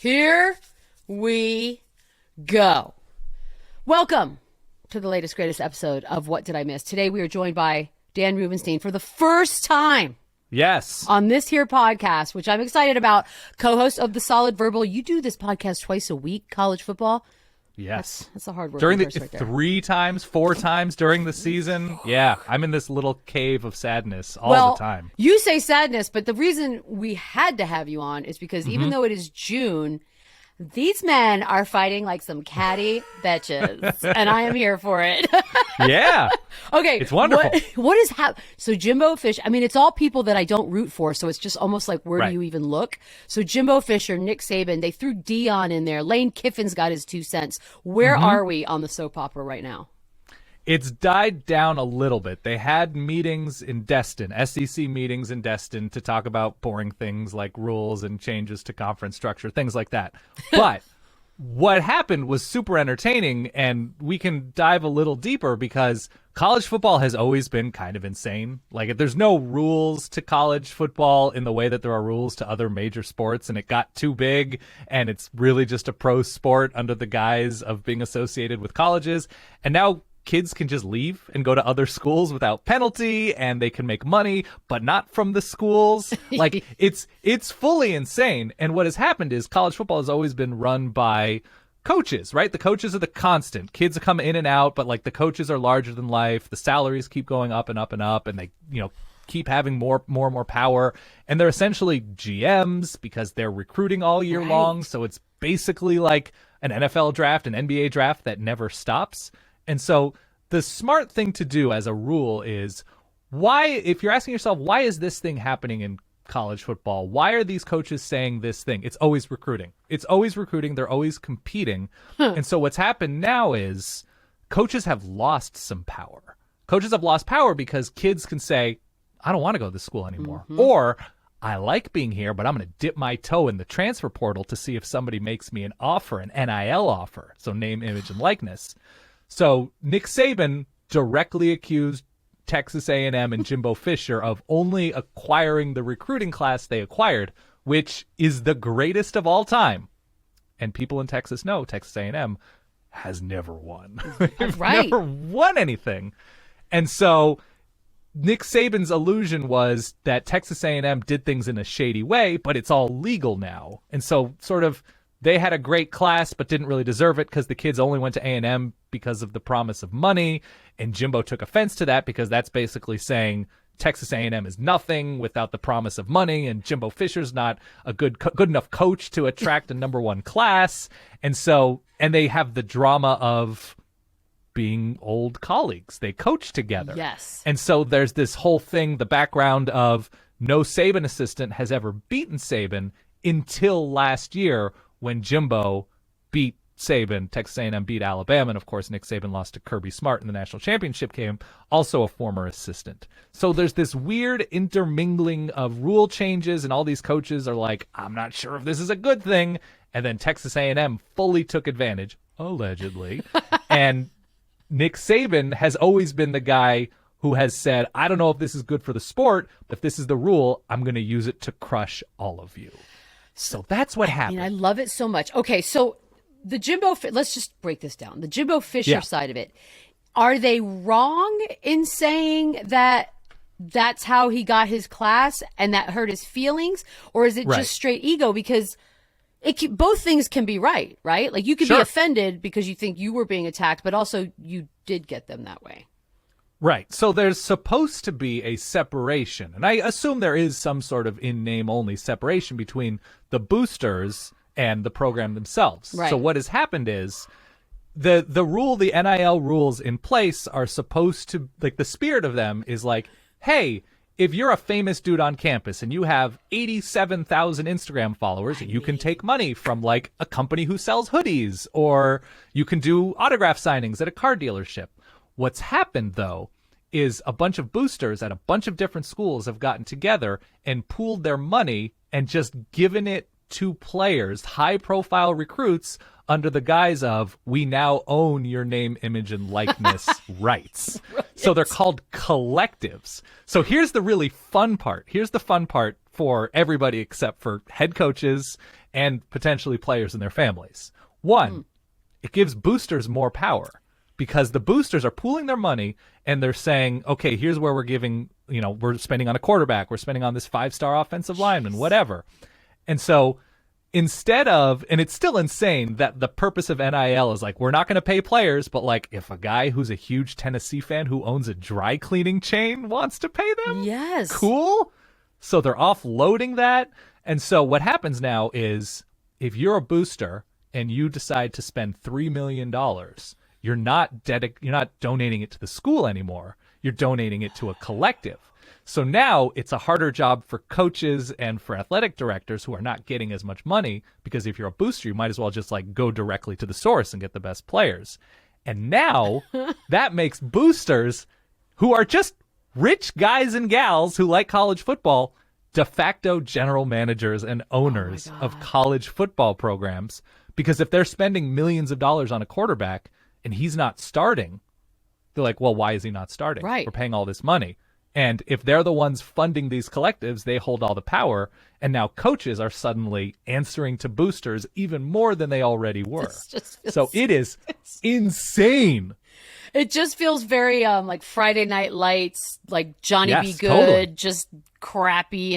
Here we go. Welcome to the latest, greatest episode of What Did I Miss? Today we are joined by Dan Rubenstein for the first time. Yes. On this here podcast, which I'm excited about, co-host of The Solid Verbal. You do this podcast twice a week, college football. Yes. That's a hard word. During the right there. 3 times, 4 times during the season. Yeah, I'm in this little cave of sadness all the time. You say sadness, but the reason we had to have you on is because even though it is June, these men are fighting like some catty bitches, and I am here for it. Yeah. Okay. It's wonderful. What is happening? So Jimbo Fisher, I mean, it's all people that I don't root for, so it's just almost like, where do you even look? So Jimbo Fisher, Nick Saban, they threw Deion in there. Lane Kiffin's got his 2 cents. Where are we on the soap opera right now? It's died down a little bit. They had meetings in Destin, SEC meetings in Destin, to talk about boring things like rules and changes to conference structure, things like that. But what happened was super entertaining, and we can dive a little deeper because college football has always been kind of insane. Like, there's no rules to college football in the way that there are rules to other major sports, and it got too big, and it's really just a pro sport under the guise of being associated with colleges. And now kids can just leave and go to other schools without penalty, and they can make money, but not from the schools. Like, it's fully insane. And what has happened is college football has always been run by coaches, right? The coaches are the constant. Kids come in and out, but like the coaches are larger than life. The salaries keep going up and up and up, and they, keep having more and more power. And they're essentially GMs because they're recruiting all year long. So it's basically like an NFL draft, an NBA draft that never stops. And so the smart thing to do as a rule is, if you're asking yourself, why is this thing happening in college football? Why are these coaches saying this thing? It's always recruiting. It's always recruiting. They're always competing. And so what's happened now is coaches have lost some power. Coaches have lost power because kids can say, I don't want to go to this school anymore. Or, I like being here, but I'm going to dip my toe in the transfer portal to see if somebody makes me an offer, an NIL offer. So name, image, and likeness. So Nick Saban directly accused Texas A&M and Jimbo Fisher of only acquiring the recruiting class they acquired, which is the greatest of all time. And people in Texas know Texas A&M has never won. They've never won anything. And so Nick Saban's illusion was that Texas A&M did things in a shady way, but it's all legal now. And so sort of they had a great class but didn't really deserve it because the kids only went to A&M because of the promise of money. And Jimbo took offense to that because that's basically saying Texas A&M is nothing without the promise of money, and Jimbo Fisher's not a good enough coach to attract a number 1 class. And they have the drama of being old colleagues. They coach together. Yes. And so there's this whole thing, the background of no Saban assistant has ever beaten Saban until last year, when Jimbo beat Saban. Texas A&M beat Alabama, and of course Nick Saban lost to Kirby Smart in the national championship game, also a former assistant. So there's this weird intermingling of rule changes, and all these coaches are like, I'm not sure if this is a good thing. And then Texas A&M fully took advantage, allegedly. And Nick Saban has always been the guy who has said, I don't know if this is good for the sport, but if this is the rule, I'm going to use it to crush all of you. So that's what happened. I love it so much. Okay, so the Jimbo, let's just break this down. The Jimbo Fisher side of it. Are they wrong in saying that that's how he got his class and that hurt his feelings? Or is it just straight ego? Because both things can be right? Like, you could be offended because you think you were being attacked, but also you did get them that way. Right. So there's supposed to be a separation. And I assume there is some sort of in-name only separation between the boosters and the program themselves. Right. So what has happened is the NIL rules in place are supposed to, like, the spirit of them is like, hey, if you're a famous dude on campus and you have 87,000 Instagram followers, you can take money from, like, a company who sells hoodies, or you can do autograph signings at a car dealership. What's happened, though, is a bunch of boosters at a bunch of different schools have gotten together and pooled their money and just given it to players, high-profile recruits, under the guise of, we now own your name, image, and likeness rights. Right. So they're called collectives. So here's the really fun part. Here's the fun part for everybody except for head coaches and potentially players and their families. One, it gives boosters more power because the boosters are pooling their money and they're saying, okay, here's where we're giving, we're spending on a quarterback, we're spending on this 5-star offensive lineman, whatever. And so instead of, and it's still insane that the purpose of NIL is like, we're not going to pay players, but like if a guy who's a huge Tennessee fan who owns a dry cleaning chain wants to pay them, yes, cool. So they're offloading that. And so what happens now is if you're a booster and you decide to spend $3 million, you're not donating it to the school anymore. You're donating it to a collective. So now it's a harder job for coaches and for athletic directors who are not getting as much money because if you're a booster, you might as well just like go directly to the source and get the best players. And now that makes boosters who are just rich guys and gals who like college football de facto general managers and owners of college football programs, because if they're spending millions of dollars on a quarterback and he's not starting, they're like, well, why is he not starting? Right. We're paying all this money. And if they're the ones funding these collectives, they hold all the power. And now coaches are suddenly answering to boosters even more than they already were. So it is insane. It just feels very like Friday Night Lights, like Johnny Be Good, totally. just crappy.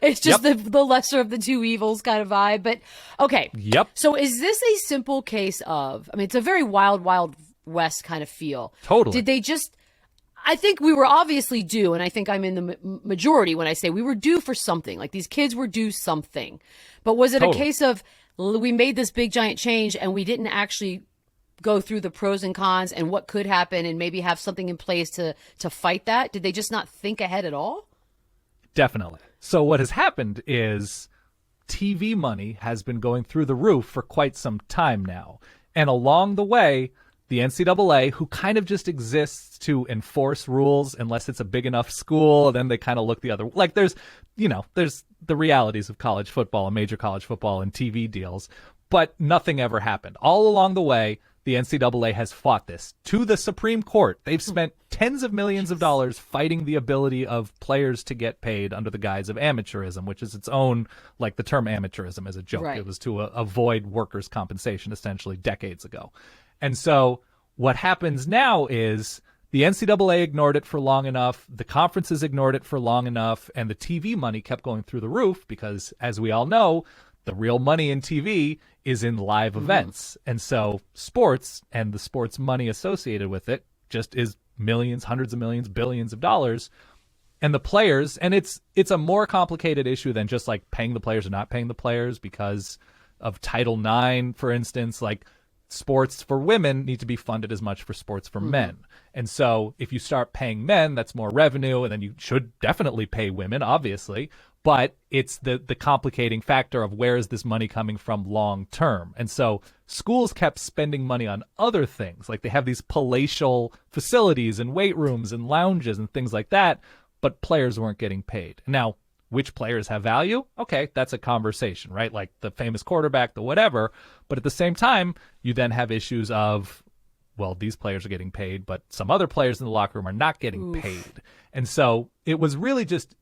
It's just the lesser of the two evils kind of vibe. But okay. Yep. So is this a simple case of, I mean, it's a very wild, wild west kind of feel. Totally. Did they just, I think we were obviously due, and I think I'm in the majority when I say we were due for something. Like these kids were due something. But was it a case of we made this big giant change and we didn't actually go through the pros and cons and what could happen and maybe have something in place to fight that? Did they just not think ahead at all? Definitely. So what has happened is TV money has been going through the roof for quite some time now. And along the way, the NCAA, who kind of just exists to enforce rules unless it's a big enough school, and then they kind of look the other, like there's the realities of college football and major college football and TV deals, but nothing ever happened. All along the way, the NCAA has fought this to the Supreme Court. They've spent tens of millions of dollars fighting the ability of players to get paid under the guise of amateurism, which is its own, like the term amateurism as a joke. Right. It was to avoid workers' compensation essentially decades ago. And so what happens now is the NCAA ignored it for long enough, the conferences ignored it for long enough, and the TV money kept going through the roof because, as we all know, the real money in TV is in live events. And so sports and the sports money associated with it just is millions, hundreds of millions, billions of dollars. And the players, and it's a more complicated issue than just like paying the players or not paying the players because of Title IX, for instance, like sports for women need to be funded as much for sports for men. And so if you start paying men, that's more revenue, and then you should definitely pay women, obviously. But it's the complicating factor of where is this money coming from long term. And so schools kept spending money on other things. Like they have these palatial facilities and weight rooms and lounges and things like that, but players weren't getting paid. Now, which players have value? Okay, that's a conversation, right? Like the famous quarterback, the whatever. But at the same time, you then have issues of, well, these players are getting paid, but some other players in the locker room are not getting paid. And so it was really just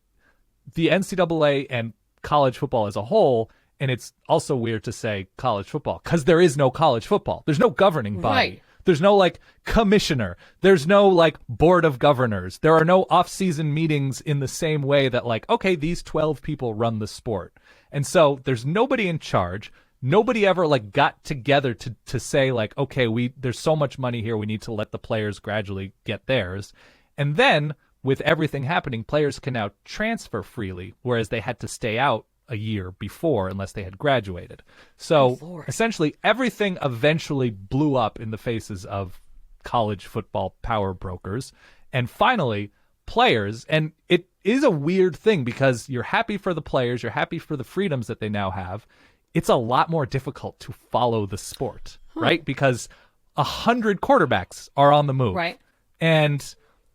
the NCAA and college football as a whole. And it's also weird to say college football because there is no college football. There's no governing body. Right. There's no like commissioner. There's no like board of governors. There are no off-season meetings in the same way that like, okay, these 12 people run the sport. And so there's nobody in charge. Nobody ever like got together to say like, okay, there's so much money here. We need to let the players gradually get theirs. And then with everything happening, players can now transfer freely, whereas they had to stay out a year before unless they had graduated. So essentially everything eventually blew up in the faces of college football power brokers. And finally, players, and it is a weird thing because you're happy for the players, you're happy for the freedoms that they now have. It's a lot more difficult to follow the sport, right? Because 100 quarterbacks are on the move. Right. And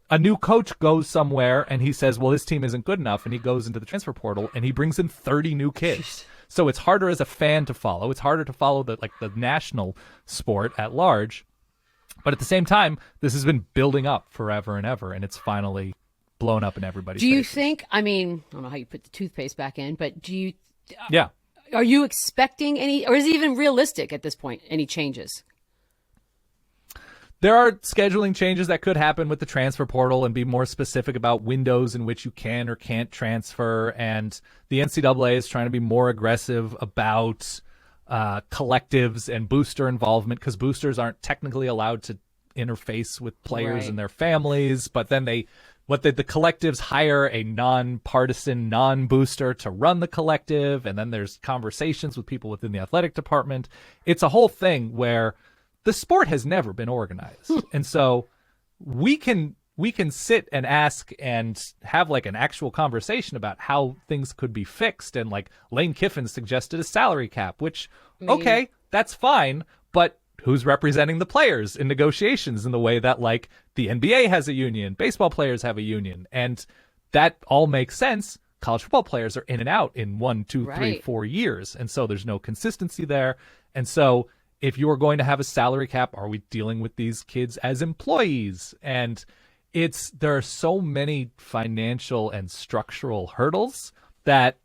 a new coach goes somewhere and he says, well, this team isn't good enough. And he goes into the transfer portal and he brings in 30 new kids. So it's harder as a fan to follow. It's harder to follow the national sport at large. But at the same time, this has been building up forever and ever. And it's finally blown up in everybody's Do you faces. think, I mean, I don't know how you put the toothpaste back in, but do you... Yeah. Are you expecting any, or is it even realistic at this point, any changes? There are scheduling changes that could happen with the transfer portal and be more specific about windows in which you can or can't transfer. And the NCAA is trying to be more aggressive about collectives and booster involvement, because boosters aren't technically allowed to interface with players and their families. But then the collectives hire a non-partisan, non-booster to run the collective. And then there's conversations with people within the athletic department. It's a whole thing where the sport has never been organized. And so we can sit and ask and have like an actual conversation about how things could be fixed. And like Lane Kiffin suggested a salary cap, which, okay, that's fine. But who's representing the players in negotiations in the way that like the NBA has a union, baseball players have a union, and that all makes sense. College football players are in and out in 1, 2, 3, 4 years. And so there's no consistency there. And so if you are going to have a salary cap, are we dealing with these kids as employees? And there are so many financial and structural hurdles that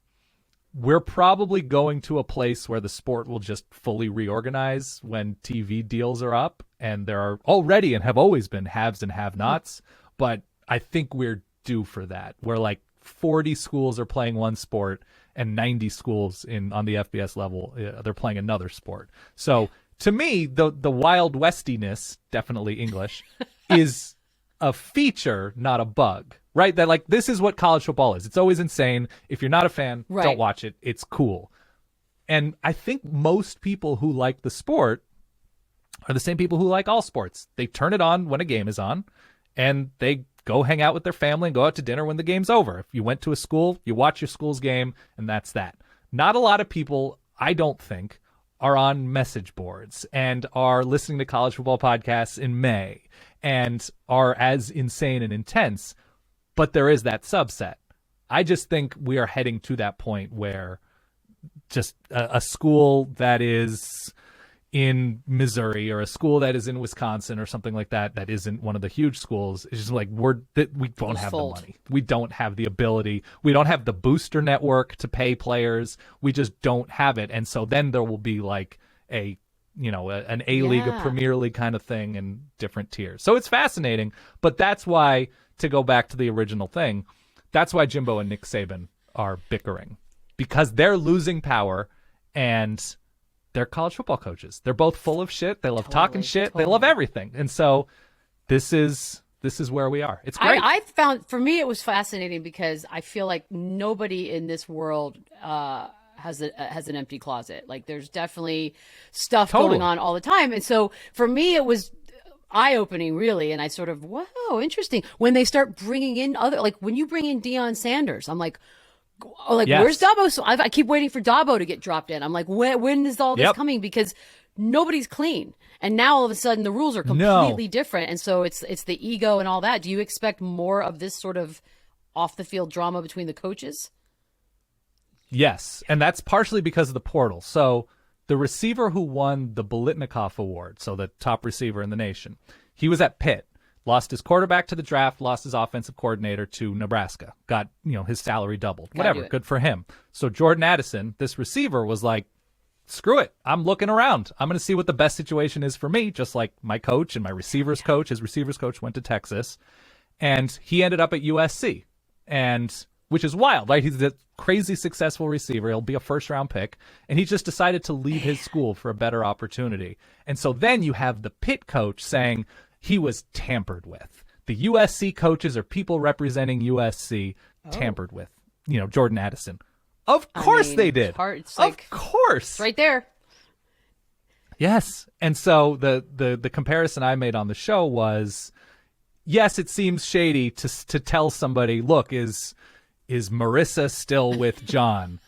we're probably going to a place where the sport will just fully reorganize when TV deals are up. And there are already and have always been haves and have-nots. But I think we're due for that, where like 40 schools are playing one sport and 90 schools on the FBS level, they're playing another sport. So to me, the Wild Westiness, definitely English, is a feature, not a bug, right? That like, this is what college football is. It's always insane. If you're not a fan, don't watch it. It's cool. And I think most people who like the sport are the same people who like all sports. They turn it on when a game is on, and they go hang out with their family and go out to dinner when the game's over. If you went to a school, you watch your school's game, and that's that. Not a lot of people, I don't think, are on message boards and are listening to college football podcasts in May and are as insane and intense, but there is that subset. I just think we are heading to that point where just a school that is in Missouri or a school that is in Wisconsin or something like that, that isn't one of the huge schools, is just like, we don't have the money. We don't have the ability. We don't have the booster network to pay players. We just don't have it. And so then there will be like an A-League, a Premier League kind of thing in different tiers. So it's fascinating, but that's why, to go back to the original thing, that's why Jimbo and Nick Saban are bickering, because they're losing power and they're college football coaches. They're both full of shit. They love talking shit. They love everything. And so this is where we are. It's great. I found, for me, it was fascinating because I feel like nobody in this world has an empty closet. Like there's definitely stuff going on all the time. And so for me, it was eye-opening, really. And I sort of, wow, interesting. When they start bringing in like when you bring in Deion Sanders, I'm like, where's Dabo? So I keep waiting for Dabo to get dropped in. I'm like, when is all this coming? Because nobody's clean. And now all of a sudden the rules are completely different. And so it's the ego and all that. Do you expect more of this sort of off the field drama between the coaches? Yes. And that's partially because of the portal. So the receiver who won the Bolitnikoff Award, so the top receiver in the nation, he was at Pitt. Lost his quarterback to the draft, lost his offensive coordinator to Nebraska. Got, his salary doubled. Whatever, good for him. So Jordan Addison, this receiver, was like, screw it. I'm looking around. I'm going to see what the best situation is for me, just like my coach and my receivers coach. His receivers coach went to Texas, and he ended up at USC, which is wild, right? He's a crazy successful receiver. He'll be a first-round pick, and he just decided to leave his school for a better opportunity. And so then you have the Pitt coach saying, he was tampered with. The USC coaches or people representing USC tampered with, Jordan Addison. Of course they did. Of course. It's right there. Yes. And so the comparison I made on the show was, yes, it seems shady to tell somebody, look, is Marissa still with John?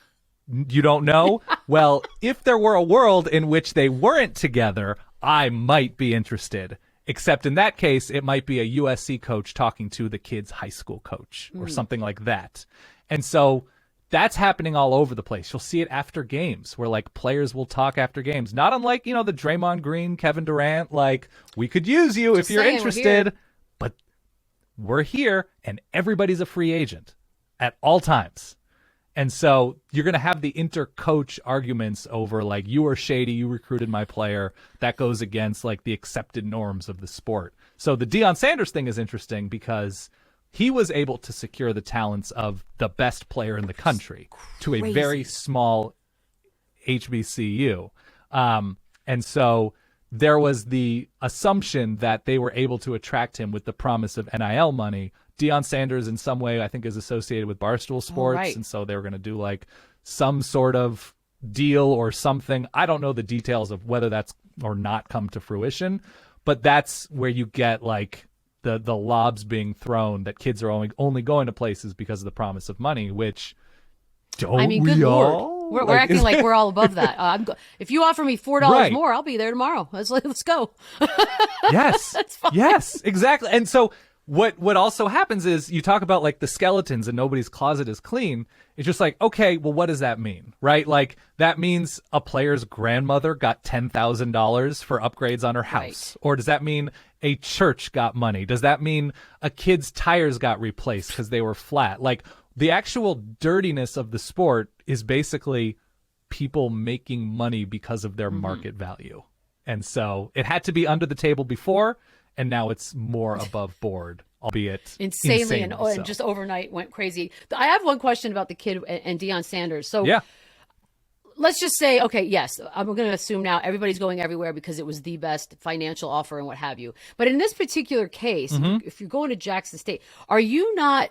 You don't know? Well, if there were a world in which they weren't together, I might be interested. Except in that case, it might be a USC coach talking to the kid's high school coach or something like that. And so that's happening all over the place. You'll see it after games where like players will talk after games, not unlike, the Draymond Green, Kevin Durant, like, we could use you if you're interested, but we're here and everybody's a free agent at all times. And so you're going to have the inter-coach arguments over, like, you are shady, you recruited my player. That goes against, like, the accepted norms of the sport. So the Deion Sanders thing is interesting because he was able to secure the talents of the best player in the country to a very small HBCU. And so there was the assumption that they were able to attract him with the promise of NIL money. Deion Sanders in some way, I think, is associated with Barstool Sports. Right. And so they were going to do like some sort of deal or something. I don't know the details of whether that's or not come to fruition, but that's where you get like the lobs being thrown that kids are only going to places because of the promise of money, which don't good we Lord. all? We're acting like we're all above that. If you offer me $4 more, I'll be there tomorrow. Let's go. Yes. That's fine. Yes, exactly. And so what also happens is you talk about like the skeletons and nobody's closet is clean. It's just like, okay, well, what does that mean? Right? Like that means a player's grandmother got $10,000 for upgrades on her house. Right. Or does that mean a church got money? Does that mean a kid's tires got replaced because they were flat? Like the actual dirtiness of the sport is basically people making money because of their market value. And so it had to be under the table before, and now it's more above board, albeit insanely and so. just overnight went crazy. I have one question about the kid and Deion Sanders. So let's just say, okay, yes, I'm going to assume now everybody's going everywhere because it was the best financial offer and what have you. But in this particular case, if you're going to Jackson State, are you not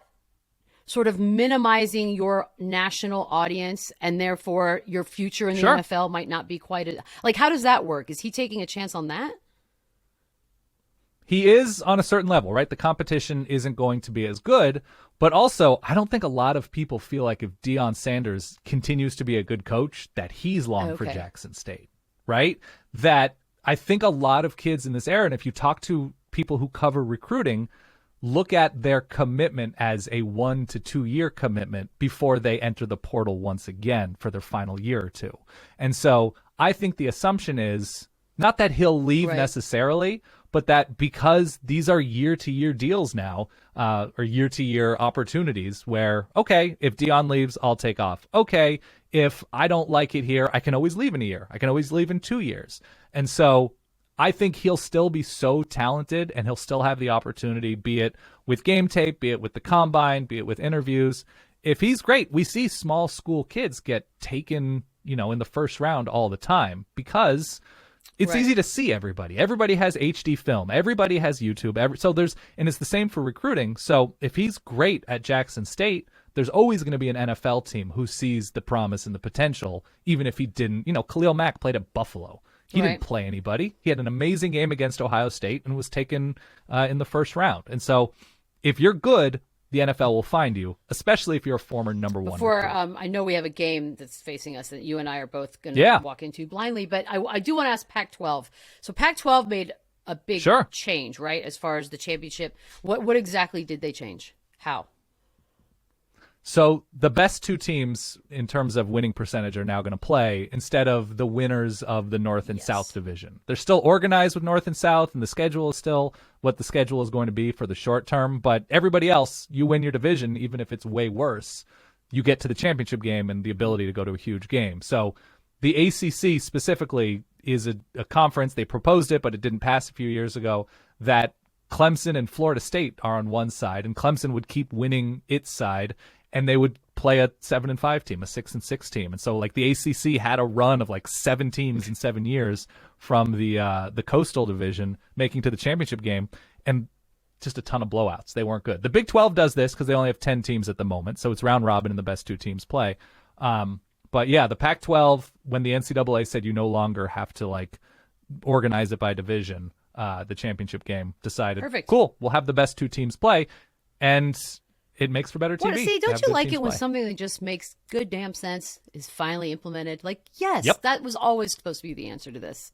sort of minimizing your national audience and therefore your future in the NFL might not be quite like, how does that work? Is he taking a chance on that? He is on a certain level, right? The competition isn't going to be as good, but also I don't think a lot of people feel like if Deion Sanders continues to be a good coach, that he's long for Jackson State, right? That I think a lot of kids in this era, and if you talk to people who cover recruiting, look at their commitment as a 1 to 2 year commitment before they enter the portal once again for their final year or two. And so I think the assumption is not that he'll leave necessarily, but that because these are year-to-year deals now, or year-to-year opportunities where, okay, if Deion leaves, I'll take off. Okay, if I don't like it here, I can always leave in a year. I can always leave in 2 years. And so I think he'll still be so talented and he'll still have the opportunity, be it with game tape, be it with the combine, be it with interviews. If he's great, we see small school kids get taken, in the first round all the time because it's easy to see everybody. Everybody has HD film. Everybody has YouTube. And it's the same for recruiting. So if he's great at Jackson State, there's always going to be an NFL team who sees the promise and the potential, even if he didn't. Khalil Mack played at Buffalo. He didn't play anybody. He had an amazing game against Ohio State and was taken in the first round. And so if you're good, the NFL will find you, especially if you're a former number one. Before, I know we have a game that's facing us that you and I are both going to walk into blindly, but I do want to ask Pac-12. So Pac-12 made a big change, right, as far as the championship. What exactly did they change? How? So the best two teams in terms of winning percentage are now going to play instead of the winners of the North and South division. They're still organized with North and South, and the schedule is still what the schedule is going to be for the short term. But everybody else, you win your division, even if it's way worse, you get to the championship game and the ability to go to a huge game. So the ACC specifically is a conference. They proposed it, but it didn't pass a few years ago, that Clemson and Florida State are on one side, and Clemson would keep winning its side, and they would play a 7-5 team, a 6-6 team. And so like the ACC had a run of like 7 teams in 7 years from the Coastal Division making to the championship game, and just a ton of blowouts. They weren't good. The Big 12 does this because they only have 10 teams at the moment. So it's round robin and the best two teams play. But yeah, the Pac-12, when the NCAA said you no longer have to like organize it by division, the championship game decided, cool, we'll have the best two teams play. And it makes for better TV. Well, see, don't you like it when something that just makes good damn sense is finally implemented? Like, yes, that was always supposed to be the answer to this.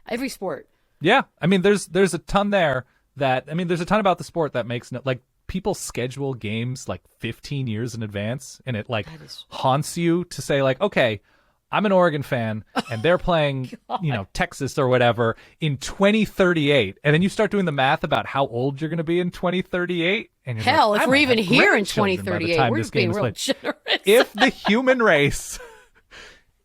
Every sport. Yeah. I mean, there's a ton there there's a ton about the sport that makes like people schedule games like 15 years in advance, and it like haunts you to say like, okay, I'm an Oregon fan, and they're playing, Texas or whatever in 2038. And then you start doing the math about how old you're going to be in 2038. And you're hell, like, if I we're might even have here in grandchildren by the 2038, time we're this just being game is real played. generous.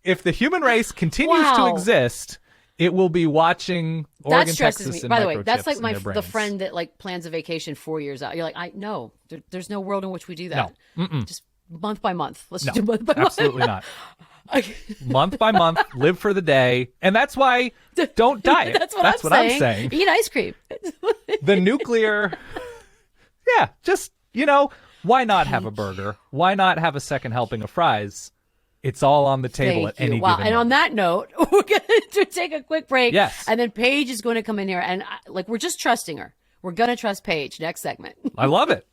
If the human race continues to exist, it will be watching Oregon, that stresses Texas, me. and By the way, that's like the friend that like plans a vacation 4 years out. You're like, no, there's no world in which we do that. No. Just month by month. Let's No, do month by month. absolutely not. Month by month, live for the day, and that's why don't diet. That's what I'm saying. Eat ice cream. The nuclear, just why not have a burger? Why not have a second helping of fries? It's all on the table at any given moment. And on that note, we're going to take a quick break. Yes. And then Paige is going to come in here, and we're just trusting her. We're going to trust Paige. Next segment. I love it.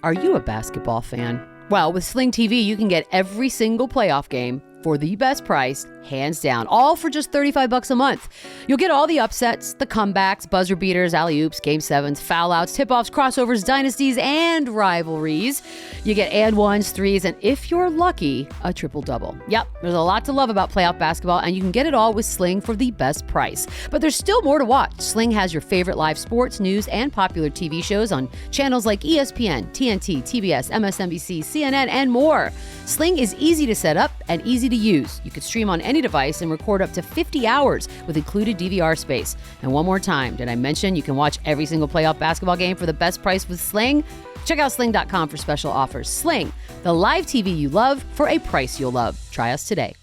Are you a basketball fan? Well, with Sling TV, you can get every single playoff game for the best price, hands down, all for just $35 a month. You'll get all the upsets, the comebacks, buzzer beaters, alley-oops, game sevens, foul-outs, tip-offs, crossovers, dynasties, and rivalries. You get and ones, threes, and if you're lucky, a triple-double. Yep, there's a lot to love about playoff basketball, and you can get it all with Sling for the best price. But there's still more to watch. Sling has your favorite live sports, news, and popular TV shows on channels like ESPN, TNT, TBS, MSNBC, CNN, and more. Sling is easy to set up and easy to use. You could stream on any device and record up to 50 hours with included DVR space. And one more time, did I mention you can watch every single playoff basketball game for the best price with Sling? Check out sling.com for special offers. Sling, the live TV you love for a price you'll love. Try us today.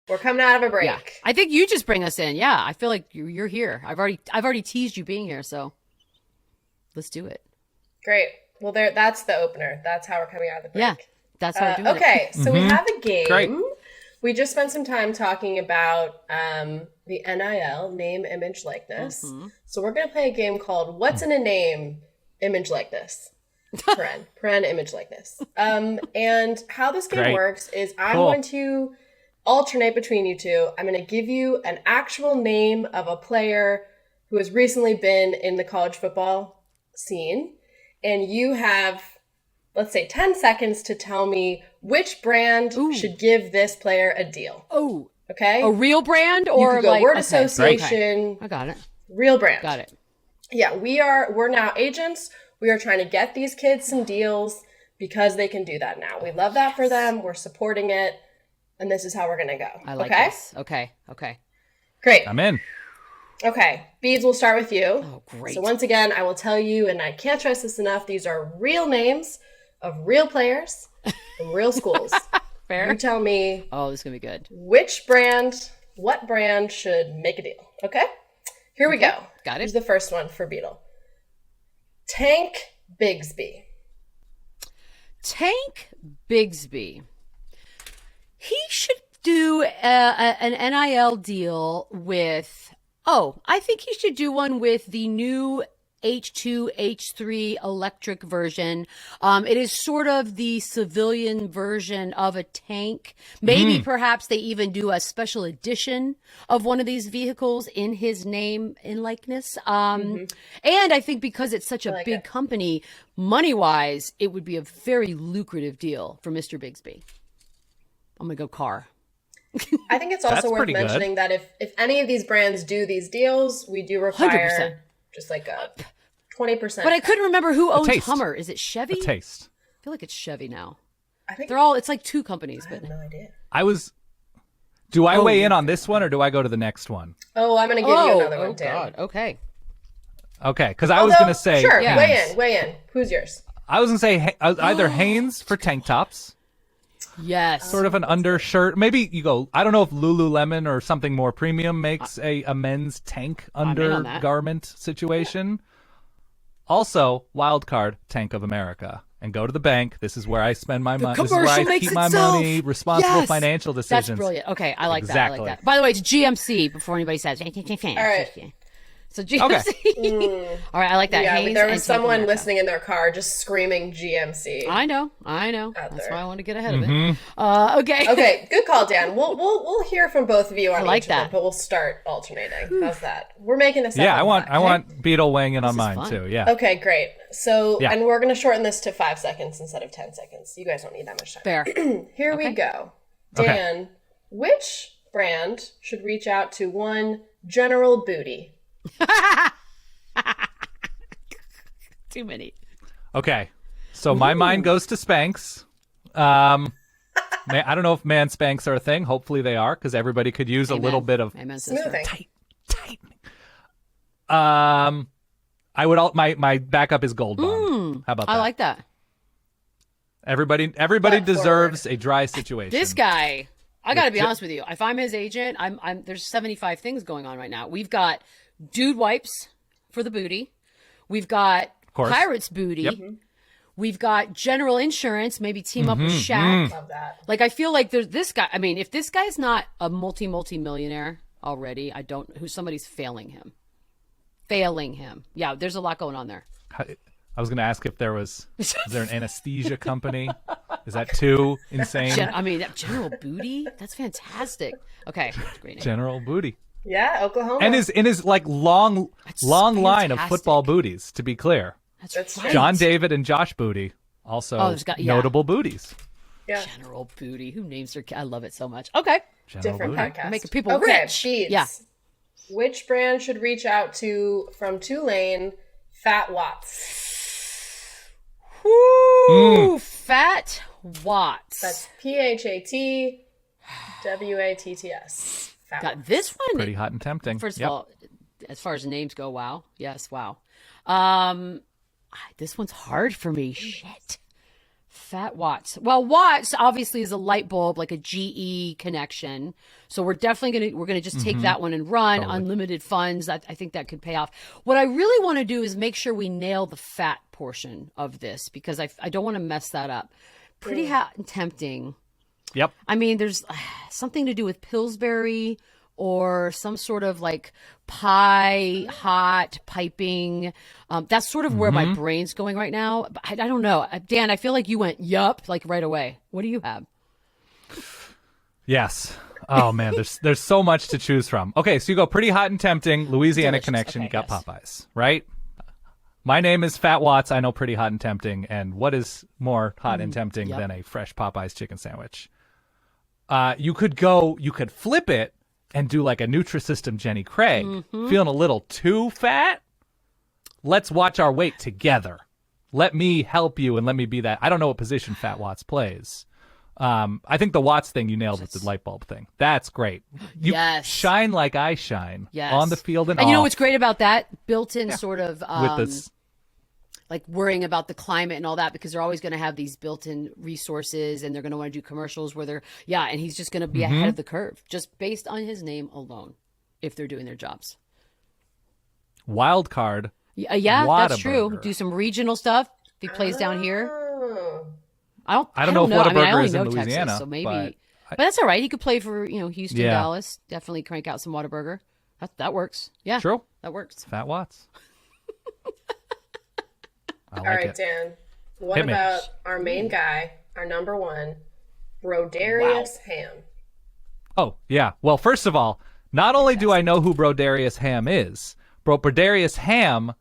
We're coming out of a break. Yeah. I think you just bring us in. Yeah, I feel like you're here. I've already teased you being here, so let's do it. Great. Well, that's the opener. That's how we're coming out of the break. Yeah, that's how we're doing okay, so we have a game. Great. We just spent some time talking about the NIL, name, image, likeness. So we're going to play a game called What's in a Name, Image, Likeness. Paren, image, likeness. And how this game works is I'm going to alternate between you two. I'm going to give you an actual name of a player who has recently been in the college football scene. And you have, let's say, 10 seconds to tell me which brand should give this player a deal. Oh. Okay? A real brand or you could go like word association. Okay. I got it. Real brand. Got it. Yeah, we're now agents. We are trying to get these kids some deals because they can do that now. We love that for them. We're supporting it. And this is how we're going to go. I like this. Okay. Great. I'm in. Okay, Beads, we'll start with you. Oh, great. So once again, I will tell you, and I can't stress this enough, these are real names of real players from real schools. Fair. You tell me. Oh, this is going to be good. What brand should make a deal? Okay? Here we go. Got it. Here's the first one for Beadle. Tank Bigsby. Tank Bigsby. He should do an NIL deal with... I think he should do one with the new H2, H3 electric version. It is sort of the civilian version of a tank. Maybe perhaps they even do a special edition of one of these vehicles in his name and likeness. And I think because it's such a big company, money-wise, it would be a very lucrative deal for Mr. Bigsby. I'm going to go car. I think it's also worth mentioning that if any of these brands do these deals, we do require 100%. Just like a 20%. But I couldn't remember who owns Hummer. Is it Chevy? A taste. I feel like it's Chevy now. I think it's like two companies. I have no idea. Do I weigh in on this one or do I go to the next one? Oh, I'm going to give you another one, Dan. God. Okay, because I was going to say... Sure, weigh in. Who's yours? I was going to say either Hanes for tank tops. Yes. Sort of an undershirt. Maybe you go, I don't know if Lululemon or something more premium makes a men's tank undergarment situation. Also, wild card, Tank of America. And go to the bank. This is where I spend my money. This is where I keep my money. Responsible financial decisions. That's brilliant. Okay, I like exactly. that. By the way, it's GMC before anybody says. All right. So GMC. All right, I like that. Yeah, Hanes there and was Tank someone America. listening in their car just screaming GMC. I know. That's there. why I want to get ahead of it. Okay. Okay, good call, Dan. We'll hear from both of you on like each of them, that. but we'll start alternating. How's that? We're making a separate Yeah, I podcast. want Beadle weighing in on is mine fun. too. Yeah. Okay, great. So, Yeah. and we're going to shorten this to 5 seconds instead of 10 seconds. You guys don't need that much time. Fair. Here we go. Dan, which brand should reach out to one General Booty? Too many. Okay. So my mind goes to Spanx. I don't know if man Spanx are a thing. Hopefully they are, because everybody could use a little bit of Amen, sister. Smoothing. tightening. I would my backup is Gold Bond. How about that? I like that. Everybody Butt deserves a dry situation. This guy, I got to be honest with you. If I'm his agent, I'm there's 75 things going on right now. We've got dude wipes for the booty. We've got course. Pirates booty. Yep. We've got General Insurance, maybe team up with Shaq. Love that. Like, I feel like there's this guy. I mean, if this guy's not a multi-millionaire already, somebody's failing him. Yeah, there's a lot going on there. I was going to ask if is there an anesthesia company? Is that too insane? General Booty? That's fantastic. Okay, great name. General Booty. Yeah, Oklahoma. And his like long line of fantastic. football booties, to be clear. That's right. John David and Josh Booty, also notable booties. Yeah. General Booty. Who names their kid? I love it so much. Okay. General Different Booty. podcast. Making people okay, rich. Beads. Yeah. Which brand should reach out to from Tulane Fat Watts? Woo! Fat Watts. That's PhatWatts. Fat Got Watts. this one. Pretty hot and tempting. First Yep. of all, as far as names go, wow. Yes, wow. This one's hard for me. Shit. Fat Watts. Well, Watts obviously is a light bulb, like a GE connection. So we're definitely gonna just take that one and run. Totally. Unlimited funds. I think that could pay off. What I really want to do is make sure we nail the fat portion of this, because I don't want to mess that up. Pretty hot and tempting. Yep. I mean, there's something to do with Pillsbury or some sort of like hot piping. That's sort of where my brain's going right now. But I don't know. Dan, I feel like you went, yup, like right away. What do you have? Yes. Oh man, there's so much to choose from. Okay, so you go pretty hot and tempting, Louisiana Delicious. connection, Okay, you got yes. Popeyes, right? My name is Fat Watts. I know pretty hot and tempting, and what is more hot and tempting yep. than a fresh Popeyes chicken sandwich? You could flip it and do like a Nutrisystem Jenny Craig. Feeling a little too fat? Let's watch our weight together. Let me help you and let me be that. I don't know what position Fat Watts plays. I think the Watts thing you nailed with the light bulb thing. That's great. You Yes. shine like I shine Yes. on the field and you know off what's great about that? Built-in sort of with this. like worrying about the climate and all that, because they're always going to have these built-in resources, and they're going to want to do commercials where and he's just going to be ahead of the curve just based on his name alone if they're doing their jobs. Wild card. Yeah, that's true. Whataburger. Do some regional stuff. If he plays down here. Oh. I don't know if I Whataburger only is in know Texas, Louisiana, so maybe. but that's all right. He could play for Houston, Yeah. Dallas. Definitely crank out some Whataburger. That works. Yeah, True. that works. Fat Watts. I All like right, it. Dan. What Hit me. about our main guy, our number one, Brodarius Ham? Oh, yeah. Well, first of all, not only do I know who Brodarius Ham is, Brodarius Ham,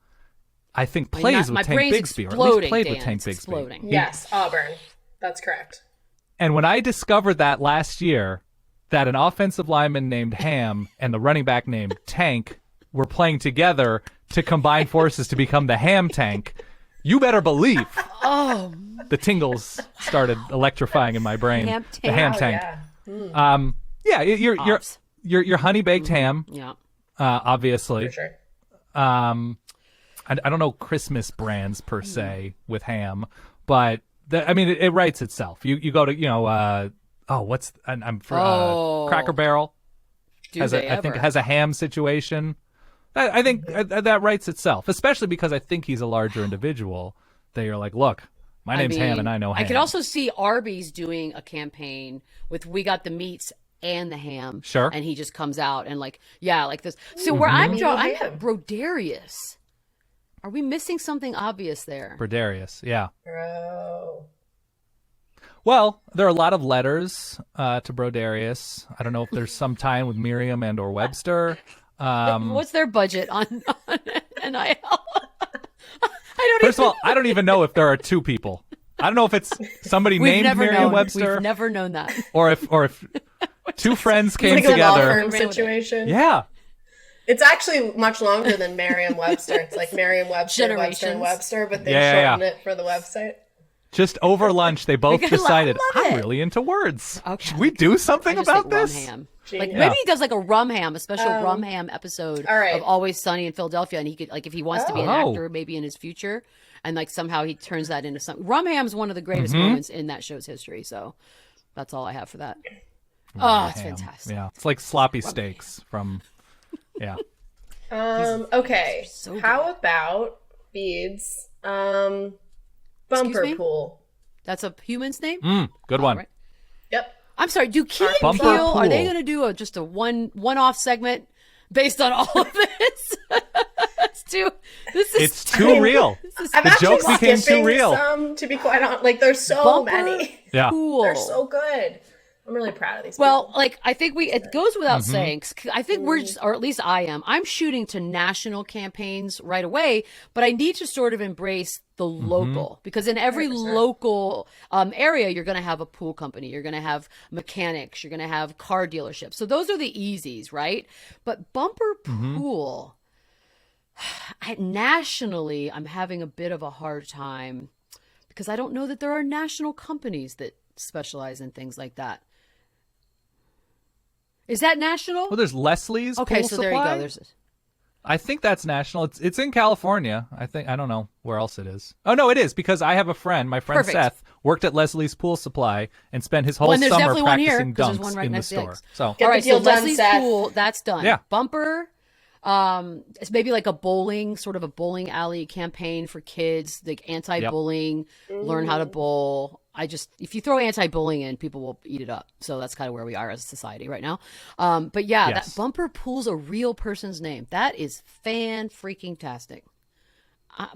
I think plays my with Tank brain's Bigsby, or at exploding, least played Dan. with Tank It's Bigsby. exploding. Yes, Auburn. That's correct. And when I discovered that last year, that an offensive lineman named Ham and the running back named Tank were playing together to combine forces to become the Ham Tank, you better believe the tingles started electrifying in my brain. Ham The Ham Tank. Tank. Yeah. Your honey baked ham, Yeah. obviously. For sure. I don't know Christmas brands per se with ham, but it writes itself. You go to Cracker Barrel I think has a ham situation. I think that writes itself, especially because I think he's a larger individual. They are like, look, my name's Ham and I know Ham. I could also see Arby's doing a campaign with "We Got the Meats" and the ham. Sure. And he just comes out and like this. So where I'm Brodarius. Are we missing something obvious there? Brodarius, yeah. Bro. Well, there are a lot of letters to Brodarius. I don't know if there's some tie-in with Merriam and or Webster. What's their budget on NIL? First of all, I don't even know if there are two people. I don't know if it's somebody named Merriam-Webster. We've never known that. Or if two friends came like together. A law firm situation. Yeah. It's actually much longer than Merriam-Webster. It's like Merriam-Webster, Webster, and Webster, but they shortened it for the website. Just over lunch, they both decided, I'm really into words. Okay. Should we do something about this? Rum ham. Like maybe he does like a rum ham, a special rum ham episode of Always Sunny in Philadelphia, and he could like if he wants to be an actor, maybe in his future, and like somehow he turns that into something. Rum ham's one of the greatest moments in that show's history. So that's all I have for that. It's fantastic. Yeah, it's like sloppy steaks from. Yeah. Okay. So how about beads? Bumper pool. That's a human's name? Good one. Right. Yep. I'm sorry. Do Key and Peele, are they going to do just a one-off segment based on all of this? It's too real. The jokes became too real. To be quite honest, like there's so many. Yeah. Cool. They're so good. I'm really proud of these people. Well, like, I think it goes without saying, 'cause I think we're just, or at least I am, I'm shooting to national campaigns right away, but I need to sort of embrace the local, because in every 100%. Local area, you're going to have a pool company, you're going to have mechanics, you're going to have car dealerships. So those are the easies, right? But bumper pool, nationally, I'm having a bit of a hard time because I don't know that there are national companies that specialize in things like that. Is that national? Well, there's Leslie's Okay, Pool so Supply. there you go. There's I think that's national. It's in California. I don't know where else it is. Oh no, it is, because I have a friend. My friend Seth worked at Leslie's Pool Supply and spent his whole summer practicing dunks in the store. So all right, so Leslie's Pool, that's done. Yeah. Bumper. It's maybe like sort of a bowling alley campaign for kids, like anti-bullying, learn how to bowl. If you throw anti-bullying in, people will eat it up. So that's kind of where we are as a society right now. But yeah, that bumper pool's a real person's name. That is fan-freaking-tastic. I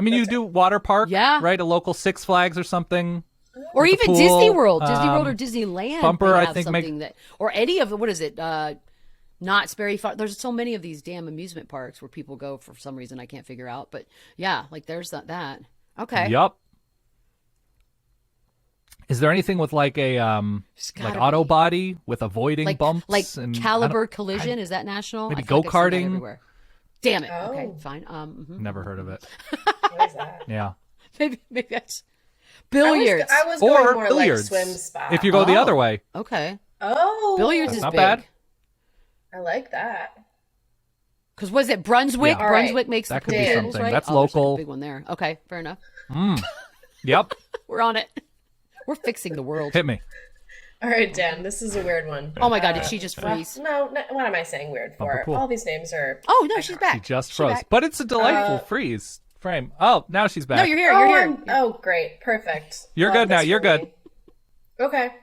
mean, you do water park, right? A local Six Flags or something. Or even pool, Disney World or Disneyland. Bumper, I think, or any of what is it? Knott's Berry Farm. There's so many of these damn amusement parks where people go for some reason I can't figure out. But yeah, like there's that. Okay. Yup. Is there anything with like a auto body with avoiding bumps? Like and Caliber Collision? Is that national? Maybe go-karting? Damn it. Okay, fine. Never heard of it. What is that? Yeah. Maybe that's billiards. I was going more billiards, like swim spot. if you go the other way. Okay. Oh. Billiards is not big. bad. I like that. Because was it Brunswick? Yeah. Brunswick makes that the could be pools, something. right? That's Like local. a big one there. Okay, fair enough. Yep. We're on it. We're fixing the world. Hit me. All right, Dan, this is a weird one. Oh my God, did she just freeze? No, what am I saying weird for? All these names are... Oh, no, she's back. She just froze. But it's a delightful freeze frame. Oh, now she's back. No, you're here. You're here. Oh, great. Perfect. You're good now. You're good. Okay.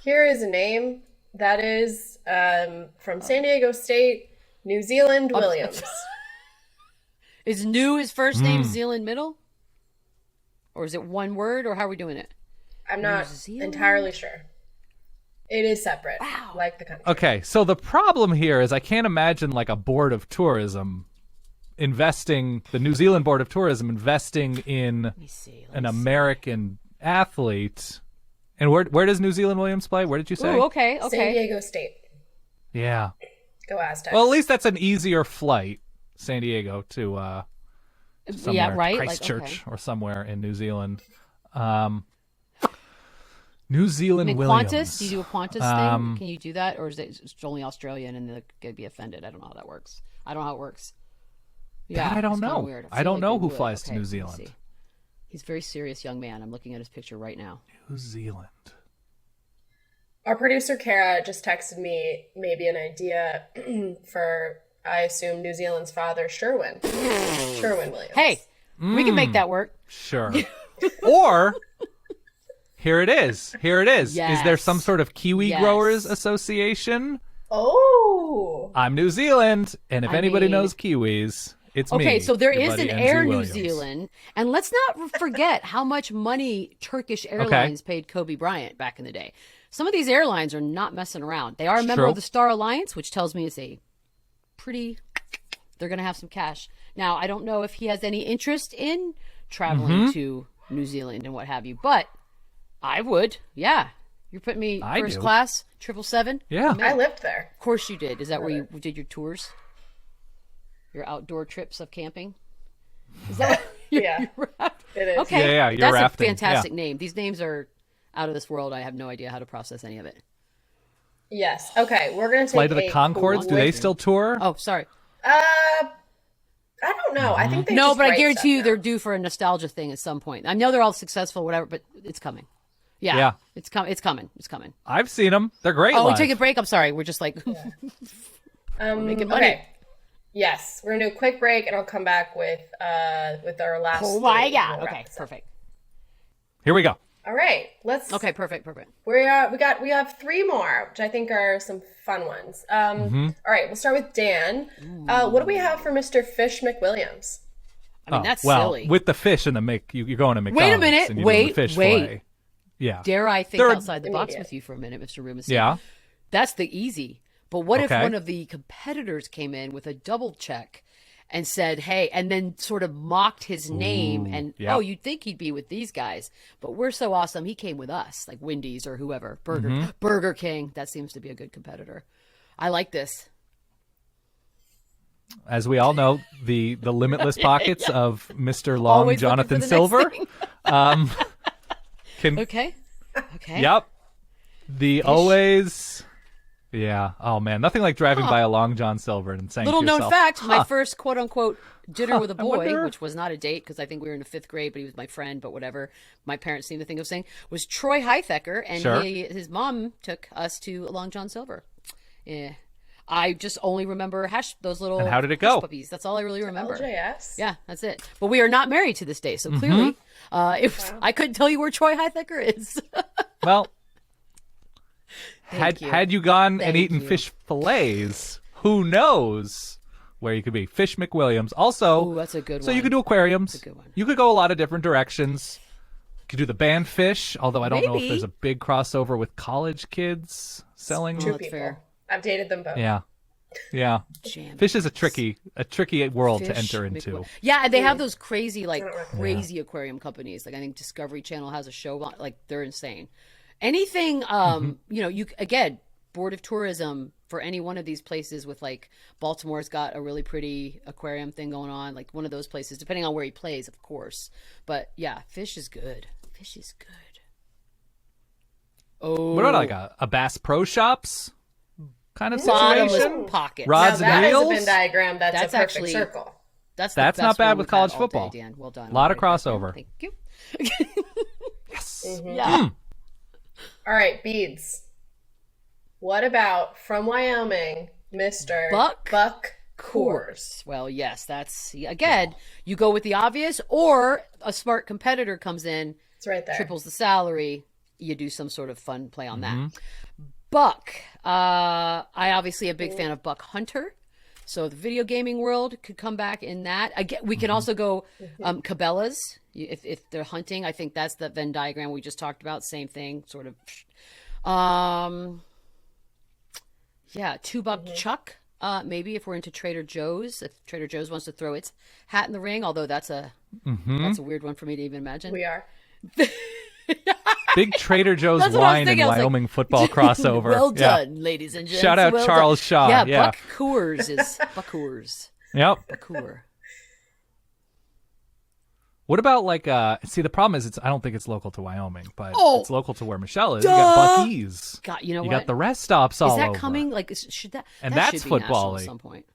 Here is a name that is from San Diego State, New Zealand Williams. Is New his first name, Zealand middle? Or is it one word, or how are we doing it? I'm not entirely sure. It is separate, like the country. Okay, so the problem here is I can't imagine like a board of tourism the New Zealand Board of Tourism investing in an American athlete. And where does New Zealand Williams play? Where did you say? Ooh, okay. San Diego State. Yeah. Go Aztecs. Well, at least that's an easier flight, San Diego to somewhere, Christchurch or somewhere in New Zealand. New Zealand Williams. Qantas? Do you do a Qantas thing? Can you do that? Or is it only Australian and they're going to be offended? I don't know how that works. I don't know how it works. Yeah, I don't know. Weird. I don't know who flies to New Zealand. He's a very serious young man. I'm looking at his picture right now. New Zealand. Our producer, Kara, just texted me maybe an idea for, I assume, New Zealand's father, Sherwin. Sherwin Williams. Hey, we can make that work. Sure. Or Here it is. Is there Yes. some sort of Kiwi Yes. Growers Association? Oh. I'm New Zealand, and if I anybody mean- knows Kiwis, it's me. Okay, so there your is buddy an NZ Air New Williams. Zealand, and let's not forget how much money Turkish Airlines paid Kobe Bryant back in the day. Some of these airlines are not messing around. They are a member true. of the Star Alliance, which tells me it's a pretty. They're going to have some cash. Now, I don't know if he has any interest in traveling to New Zealand and what have you, but I would. Yeah, you're putting me I first do. class, 777. Yeah. I lived there. Of course you did. Is that where you did your tours? Your outdoor trips of camping? Is that Yeah, it is. Okay. Yeah, you're That's rafting. a fantastic Yeah. name. These names are out of this world. I have no idea how to process any of it. Yes. Okay, we're gonna take Flight of the a Concords, do they quick- still tour? Oh, sorry. I don't know. I think they No, just but I write guarantee stuff you now. they're due for a nostalgia thing at some point. I know they're all successful, whatever, but it's coming. Yeah. Yeah. It's coming. It's coming. It's coming. I've seen them. They're great Oh, we live. take a break. I'm sorry. We're just like making money. Okay. Yes, we're gonna do a quick break, and I'll come back with our last. Oh my three, and god. we'll wrap Okay, this up. perfect. Here we go. All right, let's. Okay, perfect. We have three more, which I think are some fun ones. All right, we'll start with Dan. What do we have for Mr. Fish McWilliams? I mean, that's well, silly. with the fish and the you're going to Wait a McDonald's. minute. And you're doing the Wait, fish wait. fillet. Yeah. Dare I think They're- outside the box Immediate. with you for a minute, Mr. Rubenstein? Yeah. That's the easy. But what if Okay. one of the competitors came in with a double check and said, hey, and then sort of mocked his name and, yeah. oh, you'd think he'd be with these guys, but we're so awesome. He came with us, like Wendy's or whoever, Burger King. That seems to be a good competitor. I like this. As we all know, the limitless pockets of Mr. Long Always looking Jonathan for the next Silver. thing. Can Okay. Okay. Yep. The always. Yeah. Oh man, nothing like driving by a Long John Silver and saying Little to known yourself, fact, my first quote unquote dinner with a boy, wonder- which was not a date because I think we were in the 5th grade, but he was my friend, but whatever. My parents seemed to think of saying was Troy Heithecker, and Sure. his mom took us to Long John Silver. Yeah. I just only remember those little And how did it hush go? puppies. That's all I really remember. LJS. Yeah, that's it. But we are not married to this day, so clearly, I couldn't tell you where Troy Heithecker is. Well, Thank you. had you gone and Thank eaten you. fish fillets, who knows where you could be? Fish McWilliams. Also, Ooh, that's a good so you one. could do aquariums. That's a good one. You could go a lot of different directions. You could do the band fish, although I don't know if Maybe. there's a big crossover with college kids selling. Two that's people. fair. I've dated them both. Yeah. Yeah. Jam. Fish is a tricky world to Fish enter into. McWilliams. Yeah, and they have those crazy, crazy aquarium companies. Like I think Discovery Channel has a show on. Like they're insane. Anything, you again, Board of Tourism for any one of these places with like Baltimore's got a really pretty aquarium thing going on. Like one of those places, depending on where he plays, of course. But yeah, fish is good. Fish is good. Oh, What about like a Bass Pro Shops kind of bottomless situation? pockets. Rods Now and that is a reels? Venn diagram. That's a That's perfect actually- circle. That's That's the not best bad one with we've had college all football. Day, Dan. Well done. Lot of I'll write that down. crossover. Thank you. Yes. Yeah. All right, Beads. What about from Wyoming, Mr. Buck Coors? Well, yes, that's again, you go with the obvious, or a smart competitor comes in, It's right there. triples the salary, you do some sort of fun play on that. Buck, I obviously am a big fan of Buck Hunter. So the video gaming world could come back in that. Again, we can also go Cabela's if they're hunting. I think that's the Venn diagram we just talked about. Same thing, sort of. Yeah, $2 Chuck. Maybe if we're into Trader Joe's, if Trader Joe's wants to throw its hat in the ring, although that's a weird one for me to even imagine. We are. Big Trader Joe's That's what I was wine and thinking. I was like, Wyoming football crossover. Well Yeah. done, ladies and gents. Shout out Well Charles done. Shaw. Yeah, Yeah. Buck Coors is Buck Coors. Yep. Coor. What about like see the problem is I don't think it's local to Wyoming, but Oh, it's local to where Michelle is. You got Buc-ee's. God, you know You what? got the rest stops all Is that over. coming? Like, should that? And that that's should be national football-y. at some point.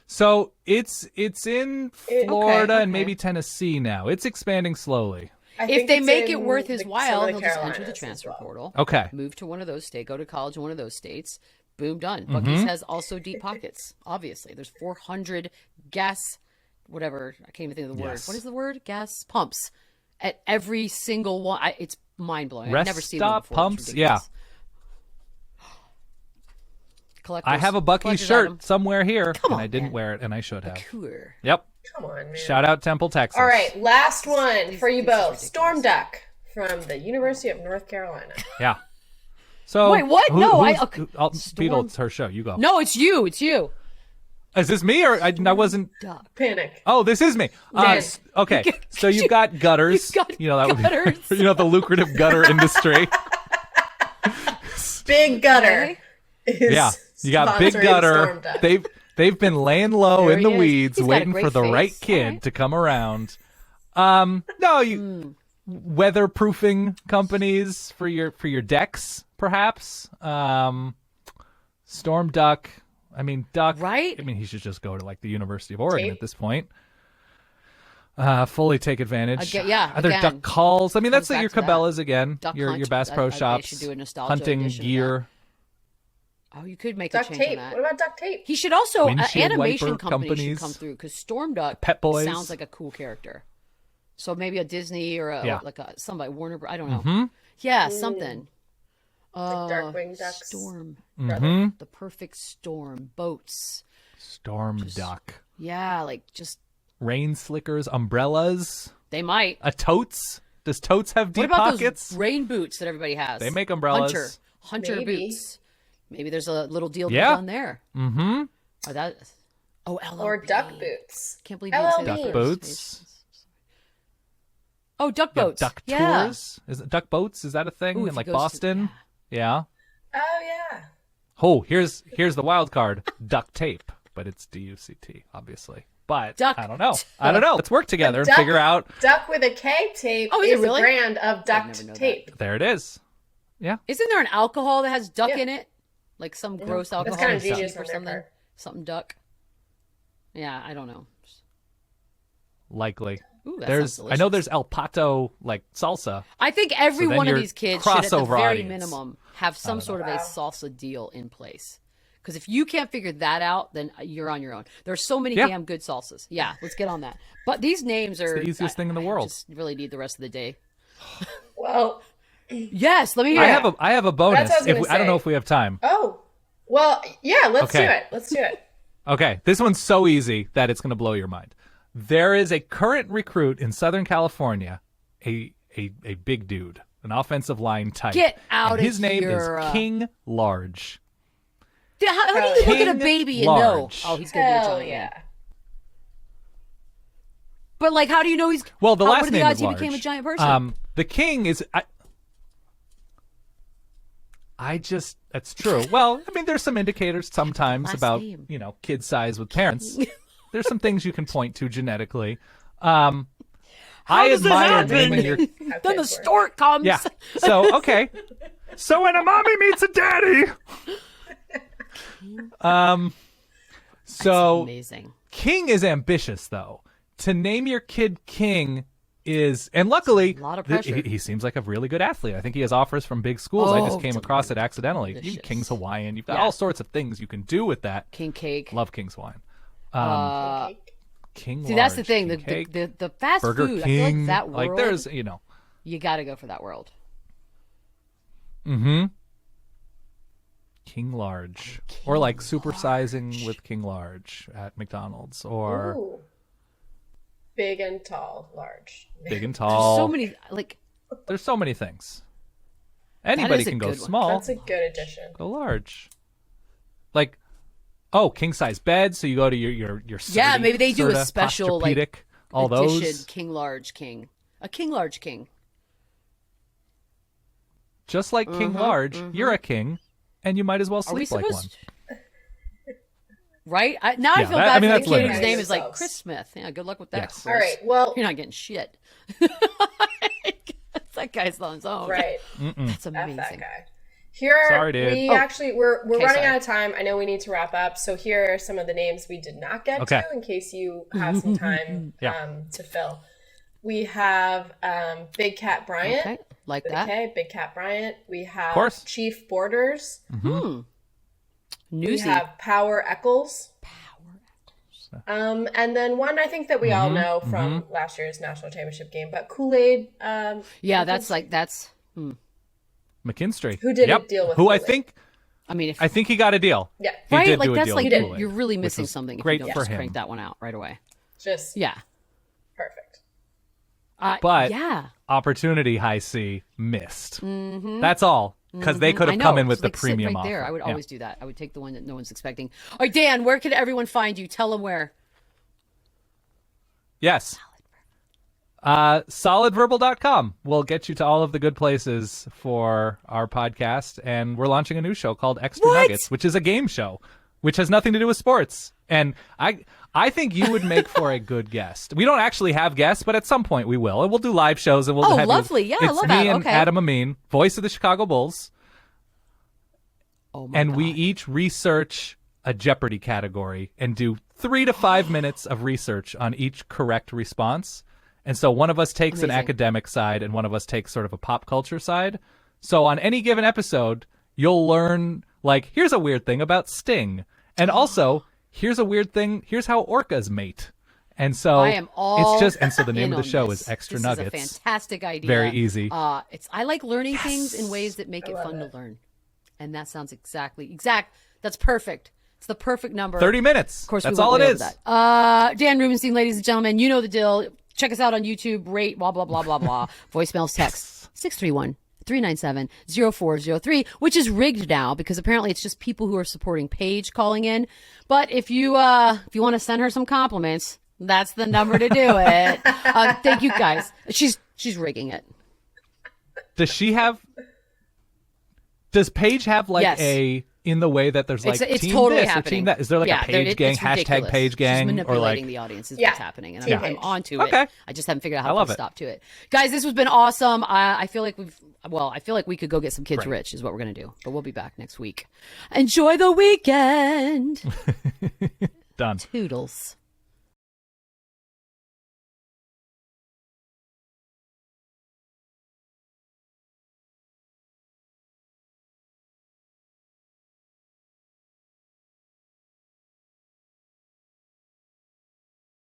So it's in Florida okay. and maybe Tennessee now. It's expanding slowly. I If think they it's make in it worth his some while, of the he'll just enter Carolinas the as transfer well. portal. Okay. Move to one of those states. Go to college in one of those states. Boom, done. Buc-ee's has also deep pockets. Obviously, there's 400 gas, whatever. I can't even think of the word. Yes. What is the word? Gas pumps at every single one. It's mind-blowing. Rest I've never seen them stop before. pumps. Yeah. Collectors, I have a Bucky collector's shirt item. somewhere here, Come and on, I didn't man. wear it, and I should have. Cool. Yep. Come on, man. Shout out Temple, Texas. All right, last one for you this is both. ridiculous. Storm Duck from the University of North Carolina. Yeah. So Wait, what? No, Beadle, it's her show. You go. No, it's you. It's you. Is this me or I wasn't? Duck. Panic. Oh, this is me. Dan. Okay, so you've got gutters. You've got that gutters. would the lucrative gutter industry. Big Gutter. Is Yeah, you got Big sponsoring Gutter. Storm Duck. They've been laying low There in the he is. weeds, He's got a waiting great for the face. right kid All right. to come around. No, weatherproofing companies for your decks, perhaps. Storm Duck. I mean, Duck. Right? I mean, he should just go to like the University of Oregon Tape. at this point. Fully take advantage. Other again. duck calls. I mean, that's Comes your back to that. Cabela's again. Duck your Hunt. Bass Pro They Shops. should do a nostalgia Hunting edition of gear. Oh, you could make a Duct change on tape. that. What about duct tape? He should also Windshield animation wiper companies should companies. come through because Storm Duck Pet Boys. sounds like a cool character. So maybe a Disney or Yeah. somebody Warner. I don't know. Yeah, something. Like Darkwing Ducks. Storm. Mhm. The perfect storm. Boats. Storm Duck. Yeah, like just Rain slickers, umbrellas, they might. totes. Does totes have What deep about pockets? those rain boots that everybody has? They make umbrellas. Hunter Maybe. boots. Maybe there's a little deal to be Yeah. done there. Mm-hmm. Or that. Oh, LOB. Or duck boots. Can't believe you didn't say LOB. that Duck first. boots. Oh, duck Yeah, boats. duck Yeah. tours. Is it duck boats? Is that a thing Ooh, in if like he goes to- Boston? Yeah. Oh, yeah. Oh, here's the wild card. Duct tape, but it's DUCT, obviously. But Duck. I don't know. Let's work together and Duck- figure out. Duck with a K tape Oh, is it is really? a brand of never duct know that. tape. There it is. Yeah. Isn't there an alcohol that has duck Yeah. in it? Like some gross alcohol kind of or something genius or on their something? part. Something duck. Yeah, I don't know. Likely. Ooh, that There's sounds I know delicious. there's El Pato like salsa. I think every So then one of your these kids should, at the crossover very audience. minimum, have some sort of a Wow. salsa deal in place. Because if you can't figure that out, then you're on your own. There's so many Yeah. damn good salsas. Yeah, let's get on that. But these names are the easiest thing in the world. I just really need the rest of the day. Well, Yes, let me hear I it. have a bonus. That's what I was If gonna I don't know say. if we have time. oh. Well, yeah, let's Okay. do it. Let's do it. Okay, this one's so easy that it's going to blow your mind. There is a current recruit in Southern California, a big dude, an offensive line type. Get out and of his name here. is King Large. How do you look at a King baby and know? Large. Oh, he's going to be a Hell giant. yeah. But like, how do you know he's? Well, the what last are the name odds is he Large. became a giant person? The King is. That's true. Well, I mean, there's some indicators sometimes Last about name. kid size with parents. There's some things you can point to genetically. I does it admire happen? naming your. How Then the kids work. stork comes. Yeah. So okay. So when a mommy meets a daddy. So Amazing. King is ambitious though. To name your kid King is, and luckily, A lot of pressure. he seems like a really good athlete. I think he has offers from big schools. I just came across it accidentally. delicious. King's Hawaiian. You've got Yeah. all sorts of things you can do with that. King cake. Love King's Hawaiian. Cake. King. See, that's the Large, thing. King Cake, The fast Burger food. King. I feel like that world. Like there's you got to go for that world. King Large, or like supersizing with King Large at McDonald's, or Ooh. Big and tall, large. big and tall. So many like. There's so many things. Anybody is a can go good one. small, That's a good addition. go large. Like, king size bed. So you go to your Yeah, Serta- maybe they do a Serta, special like Posturepedic, all edition those. King Large King. A King Large King. Just like King Large, you're a king, and you might as well Are we sleep like supposed? one. Right? Now I Yeah, feel that- bad I mean, for that's the kid limited. whose name is like Yourselves. Chris Smith. Yeah, good luck with that. Yes. Chris. All right. Well, You're not getting shit. That guy's on his own. right. That's F amazing. that guy. Here, Sorry, dude. we Oh. actually we're Okay, running sorry. out of time. I know we need to wrap up. So here are some of the names we did not get Okay. to, in case you have some time Yeah. to fill. We have Big Cat Bryant. Okay, like With a that. K, Big Cat Bryant. We have course. Chief Borders. We Newsy. have Power Eccles. And then one I think that we all know from last year's national championship game, but Kool-Aid. Yeah, that's McKinstry. Who didn't deal with Who Kool-Aid. I think he got a deal. Yeah. He right? did Like do a that's deal like with Kool-Aid, you're really missing something if great you don't for just him. crank that one out right away. Just Yeah. perfect. But yeah. Opportunity High C missed. That's all. Because they could I have know. come in with It's the like sitting premium right offer. there. I would always do that. I would take the one that no one's expecting. All right, Dan, where can everyone find you? Tell them where. Yes. Solidverbal.com will get you to all of the good places for our podcast. And we're launching a new show called Extra Nuggets, which is a game show, which has nothing to do with sports. And I think you would make for a good guest. We don't actually have guests, but at some point we will. And we'll do live shows. And we'll have lovely. Yeah, I love that. It's me and Okay. Adam Amin, voice of the Chicago Bulls. Oh my And God. we each research a Jeopardy category and do 3 to 5 minutes of research on each correct response. And so one of us takes an Amazing. academic side and one of us takes sort of a pop culture side. So on any given episode, you'll learn, like, here's a weird thing about Sting. And also, here's a weird thing, here's how orcas mate. And so I am all it's just, and so the name in of the on show this. is Extra This Nuggets. Is a fantastic idea. Very easy. I like learning things in ways that make it fun to learn. And that sounds that's perfect. It's the perfect number. 30 minutes. Of course, that's we all went it way is. over that. Dan Rubenstein, ladies and gentlemen, you know the deal. Check us out on YouTube. Rate, blah, blah, blah, blah, blah. Voicemails, text, 631-397-0403, which is rigged now because apparently it's just people who are supporting Paige calling in. But if you want to send her some compliments, that's the number to do it. Thank you, guys. She's rigging it. Does Paige have like Yes. in the way that there's like It's team totally this or happening. team that? Is there like a Paige gang, it's hashtag ridiculous. Paige gang, She's or manipulating like the audience is Yeah. what's happening, and Team I'm Paige. on to Okay. it. I just haven't figured out I how to love put a it. stop to it. Guys, this has been awesome. I feel like we could go get some kids Great. rich is what we're gonna do, but we'll be back next week. Enjoy the weekend. done? Toodles.